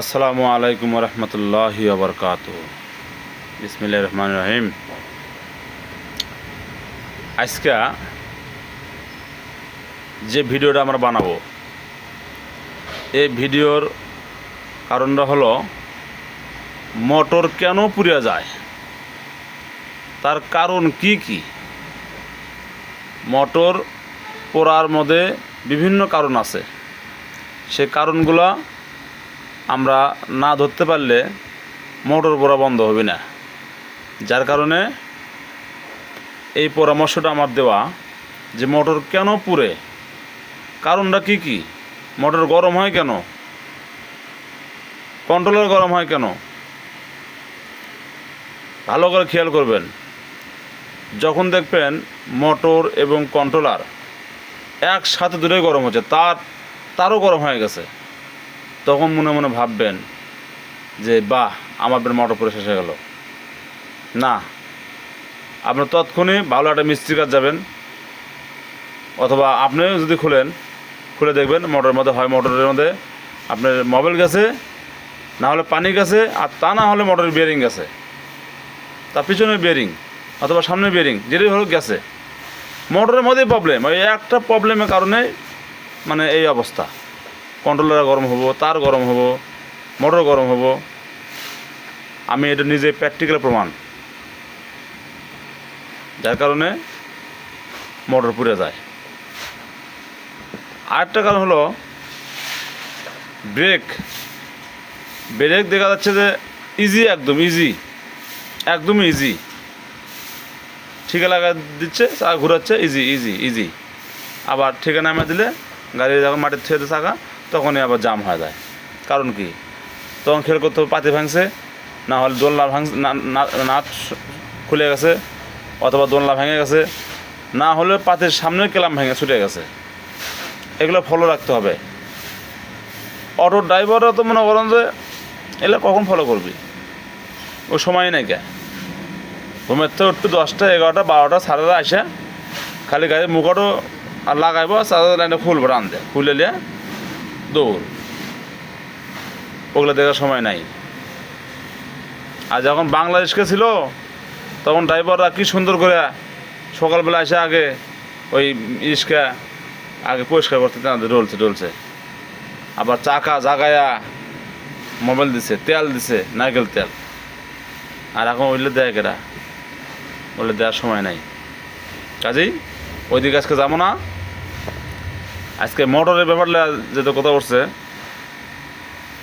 আসসালামু আলাইকুম রহমতুল্লাহি ওবরকাতুহ। বিসমিল্লাহির রহমানির রহিম। আজকে যে ভিডিওটা আমরা বানাবো, এই ভিডিওর কারণটা হলো মোটর কেন পুড়ে যায়, তার কারণ কি কি। মোটর পোড়ার মধ্যে বিভিন্ন কারণ আছে, সে কারণগুলো আমরা না ধরতে পারলে মোটর পোড়া বন্ধ হবে না। যার কারণে এই পরামর্শটা আমার দেওয়া যে মোটর কেন পুড়ে, কারণটা কি কি। মোটর গরম হয় কেন, কন্ট্রোলার গরম হয় কেন, ভালো করে খেয়াল করবেন। যখন দেখবেন মোটর এবং কন্ট্রোলার একসাথে দুটোই গরম হচ্ছে, তারও গরম হয়ে গেছে, তখন মনে মনে ভাববেন যে বাহ, আমার মোটর পুরো শেষ হয়ে গেল। না, আপনার তৎক্ষণে ভালো একটা মিস্ত্রির কাছে যাবেন, অথবা আপনি যদি খুলে দেখবেন মোটরের মধ্যে হয় মোটরের মধ্যে আপনার মোবিল গেছে, না হলে পানি গেছে, আর তা না হলে মোটরের বিয়ারিং গেছে, তার পিছনের বিয়ারিং অথবা সামনের বিয়ারিং যেটাই হলো গেছে। মোটরের মধ্যেই প্রবলেম, ওই একটা প্রবলেমের কারণে মানে এই অবস্থা। কন্ট্রোলার গরম হবো, তার গরম হবো, মোটর গরম হবো। আমি এটা নিজে প্র্যাকটিক্যাল প্রমাণ। যার কারণে মোটর পুড়ে যায়। আরেকটা কারণ হলো ব্রেক দেখা যাচ্ছে যে একদমই ইজি ঠিকা লাগা দিচ্ছে, চাকা ঘুরাচ্ছে, ইজি। আবার ঠিকা নামে দিলে গাড়ি যখন মাটির থুয়ে চাকা, তখনই আবার জাম হয়ে যায়। কারণ কি, তখন খেয়াল করতে হবে পাতি ভাঙছে, না হলে দোলনা ভাঙছে, নাট খুলে গেছে, অথবা দোলনা ভেঙে গেছে, না হলে পাতির সামনের কেলাম ভেঙে ছুটে গেছে। এগুলো ফলো রাখতে হবে। অটো ড্রাইভাররা তো মনে করেন যে এগুলো কখন ফলো করবি, ও সময় নাই কে। ঘুমের তো একটু 10টা 11টা 12টা সারাটা আসে, খালি গাড়ির মুখটো আর লাগাইব, চার্জার লাইনে খুলবো, রান্ধে খুলে নিয়ে দৌড়। ওগুলো দেখার সময় নাই। আর যখন বাংলাদেশকে ছিল, তখন ড্রাইভাররা কি সুন্দর করে সকালবেলা এসে আগে ওই ইস্কা আগে পরিষ্কার করতে ডলছে। আবার চাকা জাগায়া মোবাইল দিছে, তেল দিছে, নারকেল তেল। আর এখন ওইলে দেয় কেরা, ওইলে দেওয়ার সময় নাই। কাজেই ওইদিকে আজকে যাবো না। আজকে মোটরের ব্যাপারটা যেটা কথা বলছে,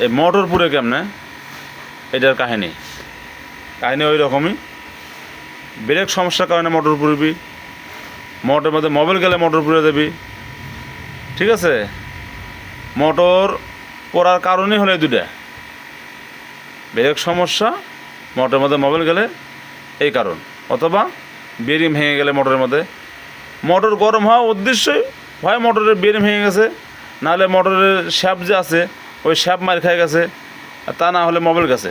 এই মোটর পুড়ে কেমনে, এটার কাহিনী ওই রকমই। ব্রেক সমস্যার কারণে মোটর পুড়বি, মোটরের মধ্যে মোবিল গেলে মোটর পুড়ে দেবি। ঠিক আছে, মোটর পোড়ার কারণই হলো দুটা, ব্রেক সমস্যা, মোটরের মধ্যে মোবিল গেলে এই কারণ, অথবা বেরিং ভেঙে গেলে মোটরের মধ্যে। মোটর গরম হওয়া উদ্দেশ্যই হয় মোটরের বেরিং ভেঙে গেছে, নাহলে মোটরের শ্যাপ যে আছে ওই শ্যাপ মার খেয়ে গেছে, আর তা না হলে মোবিল গেছে।